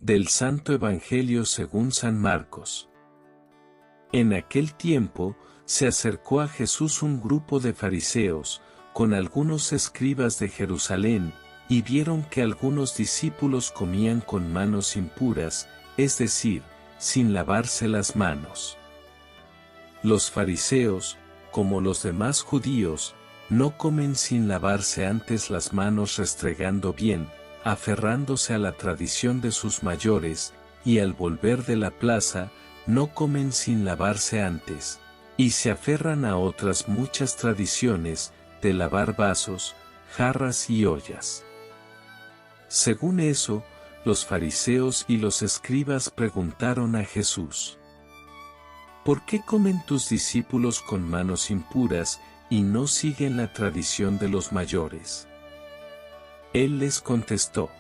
Del Santo Evangelio según San Marcos. En aquel tiempo, se acercó a Jesús un grupo de fariseos, con algunos escribas de Jerusalén, y vieron que algunos discípulos comían con manos impuras, es decir, sin lavarse las manos. Los fariseos, como los demás judíos, no comen sin lavarse antes las manos restregando bien, aferrándose a la tradición de sus mayores, y al volver de la plaza, no comen sin lavarse antes, y se aferran a otras muchas tradiciones, de lavar vasos, jarras y ollas. Según eso, los fariseos y los escribas preguntaron a Jesús: ¿por qué comen tus discípulos con manos impuras, y no siguen la tradición de los mayores? Él les contestó: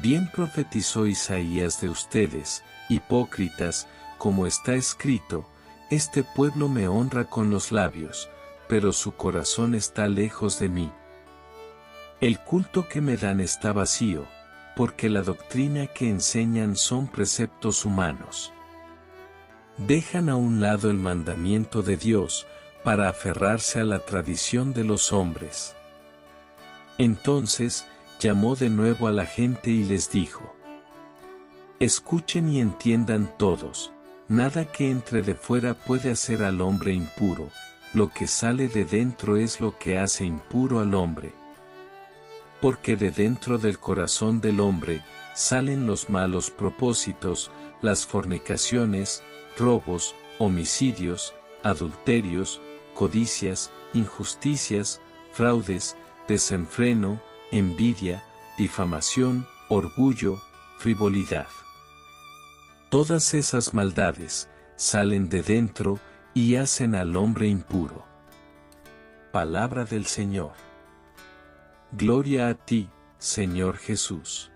bien profetizó Isaías de ustedes, hipócritas, como está escrito: este pueblo me honra con los labios, pero su corazón está lejos de mí. El culto que me dan está vacío, porque la doctrina que enseñan son preceptos humanos. Dejan a un lado el mandamiento de Dios, para aferrarse a la tradición de los hombres. Entonces, llamó de nuevo a la gente y les dijo: escuchen y entiendan todos, nada que entre de fuera puede hacer al hombre impuro, lo que sale de dentro es lo que hace impuro al hombre. Porque de dentro del corazón del hombre, salen los malos propósitos, las fornicaciones, robos, homicidios, adulterios, codicias, injusticias, fraudes, desenfreno, envidia, difamación, orgullo, frivolidad. Todas esas maldades salen de dentro y hacen al hombre impuro. Palabra del Señor. Gloria a ti, Señor Jesús.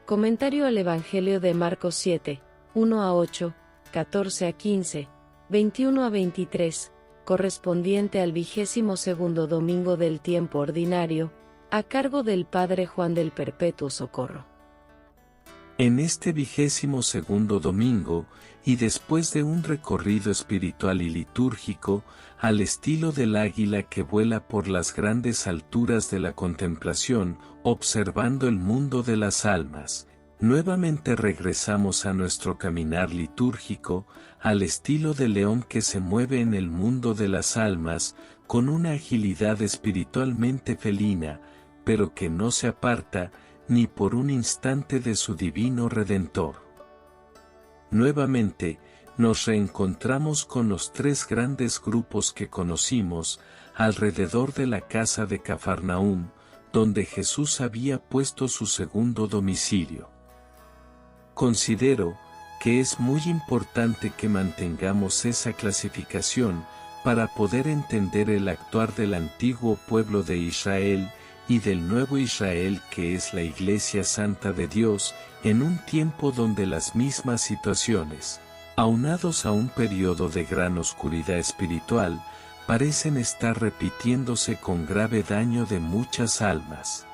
Comentario al Evangelio de Marcos 7, 1 a 8, 14 a 15, 21 a 23, correspondiente al 22º domingo del tiempo ordinario, a cargo del Padre Juan del Perpetuo Socorro. En este 22º domingo, y después de un recorrido espiritual y litúrgico, al estilo del águila que vuela por las grandes alturas de la contemplación, observando el mundo de las almas, nuevamente regresamos a nuestro caminar litúrgico, al estilo del león que se mueve en el mundo de las almas, con una agilidad espiritualmente felina, pero que no se aparta, ni por un instante de su divino Redentor. Nuevamente, nos reencontramos con los tres grandes grupos que conocimos, alrededor de la casa de Cafarnaúm, donde Jesús había puesto su segundo domicilio. Considero que es muy importante que mantengamos esa clasificación, para poder entender el actuar del antiguo pueblo de Israel, y del nuevo Israel que es la Iglesia Santa de Dios, en un tiempo donde las mismas situaciones, aunados a un periodo de gran oscuridad espiritual, parecen estar repitiéndose con grave daño de muchas almas.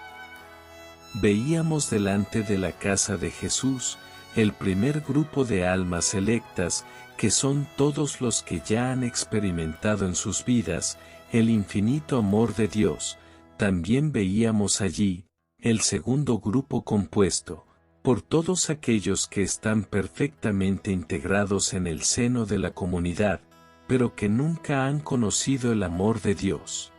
Veíamos delante de la casa de Jesús, el primer grupo de almas electas, que son todos los que ya han experimentado en sus vidas, el infinito amor de Dios. También veíamos allí, el segundo grupo compuesto, por todos aquellos que están perfectamente integrados en el seno de la comunidad, pero que nunca han conocido el amor de Dios.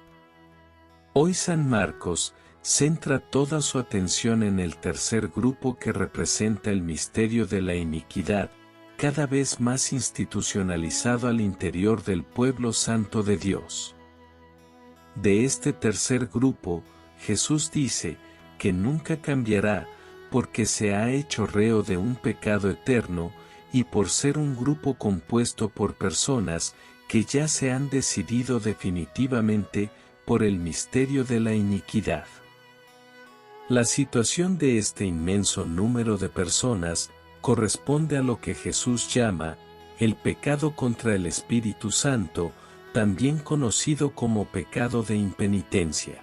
Hoy San Marcos centra toda su atención en el tercer grupo que representa el misterio de la iniquidad, cada vez más institucionalizado al interior del pueblo santo de Dios. De este tercer grupo, Jesús dice, que nunca cambiará, porque se ha hecho reo de un pecado eterno, y por ser un grupo compuesto por personas, que ya se han decidido definitivamente, por el misterio de la iniquidad. La situación de este inmenso número de personas, corresponde a lo que Jesús llama, el pecado contra el Espíritu Santo, también conocido como pecado de impenitencia.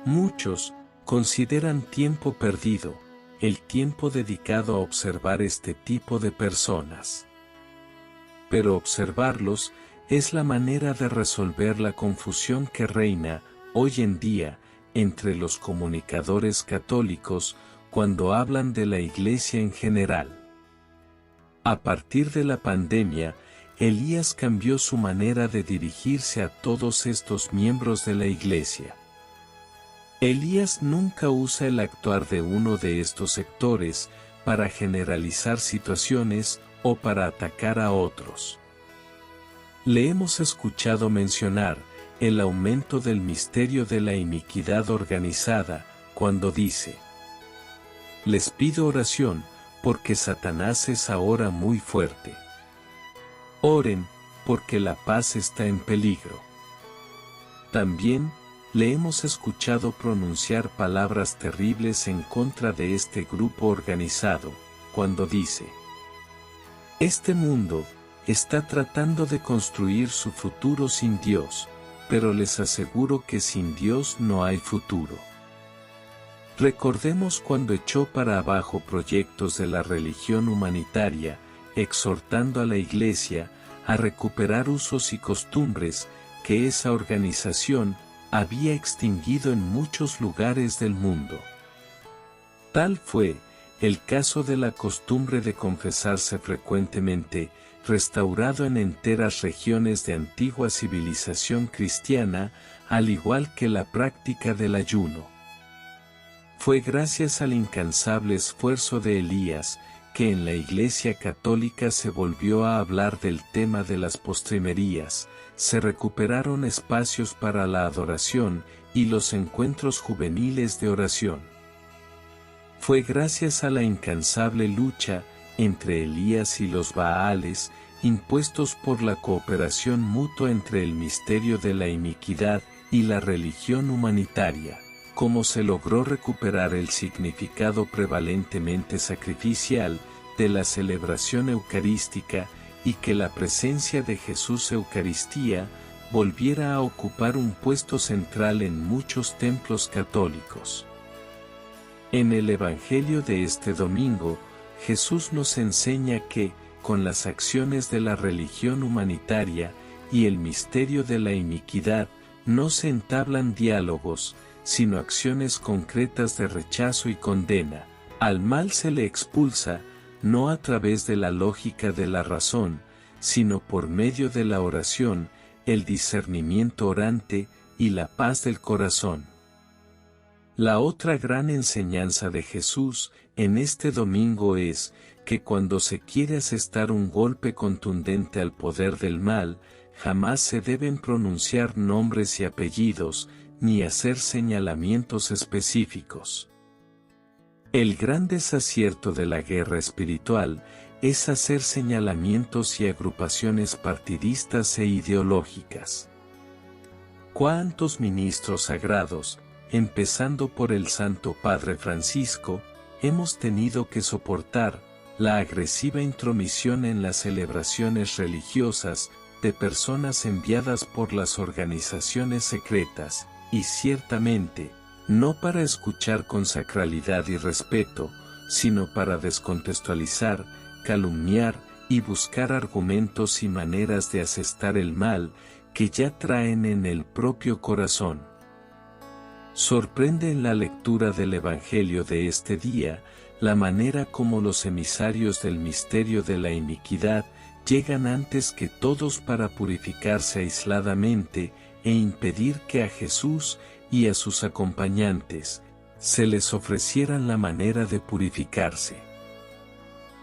Muchos, consideran tiempo perdido, el tiempo dedicado a observar este tipo de personas. Pero observarlos es la manera de resolver la confusión que reina, hoy en día, entre los comunicadores católicos, cuando hablan de la Iglesia en general. A partir de la pandemia, Elías cambió su manera de dirigirse a todos estos miembros de la Iglesia. Elías nunca usa el actuar de uno de estos sectores para generalizar situaciones o para atacar a otros. Le hemos escuchado mencionar el aumento del misterio de la iniquidad organizada, cuando dice: les pido oración, porque Satanás es ahora muy fuerte. Oren, porque la paz está en peligro. También, le hemos escuchado pronunciar palabras terribles en contra de este grupo organizado, cuando dice: este mundo está tratando de construir su futuro sin Dios, pero les aseguro que sin Dios no hay futuro. Recordemos cuando echó para abajo proyectos de la religión humanitaria, exhortando a la Iglesia a recuperar usos y costumbres que esa organización había extinguido en muchos lugares del mundo. Tal fue el caso de la costumbre de confesarse frecuentemente, restaurado en enteras regiones de antigua civilización cristiana, al igual que la práctica del ayuno. Fue gracias al incansable esfuerzo de Elías, que en la Iglesia católica se volvió a hablar del tema de las postrimerías, se recuperaron espacios para la adoración y los encuentros juveniles de oración. Fue gracias a la incansable lucha entre Elías y los Baales, impuestos por la cooperación mutua entre el misterio de la iniquidad y la religión humanitaria, como se logró recuperar el significado prevalentemente sacrificial de la celebración eucarística y que la presencia de Jesús Eucaristía volviera a ocupar un puesto central en muchos templos católicos. En el Evangelio de este domingo, Jesús nos enseña que, con las acciones de la religión humanitaria y el misterio de la iniquidad, no se entablan diálogos, sino acciones concretas de rechazo y condena. Al mal se le expulsa, no a través de la lógica de la razón, sino por medio de la oración, el discernimiento orante y la paz del corazón. La otra gran enseñanza de Jesús en este domingo es que cuando se quiere asestar un golpe contundente al poder del mal, jamás se deben pronunciar nombres y apellidos, ni hacer señalamientos específicos. El gran desacierto de la guerra espiritual es hacer señalamientos y agrupaciones partidistas e ideológicas. ¿Cuántos ministros sagrados, empezando por el Santo Padre Francisco, hemos tenido que soportar la agresiva intromisión en las celebraciones religiosas de personas enviadas por las organizaciones secretas, y ciertamente, no para escuchar con sacralidad y respeto, sino para descontextualizar, calumniar y buscar argumentos y maneras de asestar el mal que ya traen en el propio corazón? Sorprende en la lectura del Evangelio de este día, la manera como los emisarios del misterio de la iniquidad llegan antes que todos para purificarse aisladamente e impedir que a Jesús y a sus acompañantes se les ofrecieran la manera de purificarse.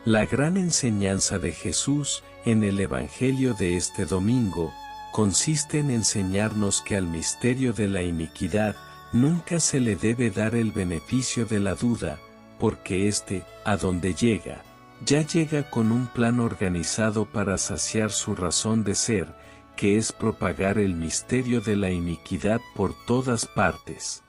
La gran enseñanza de Jesús en el Evangelio de este domingo consiste en enseñarnos que al misterio de la iniquidad nunca se le debe dar el beneficio de la duda, porque éste, a donde llega, ya llega con un plan organizado para saciar su razón de ser, que es propagar el misterio de la iniquidad por todas partes.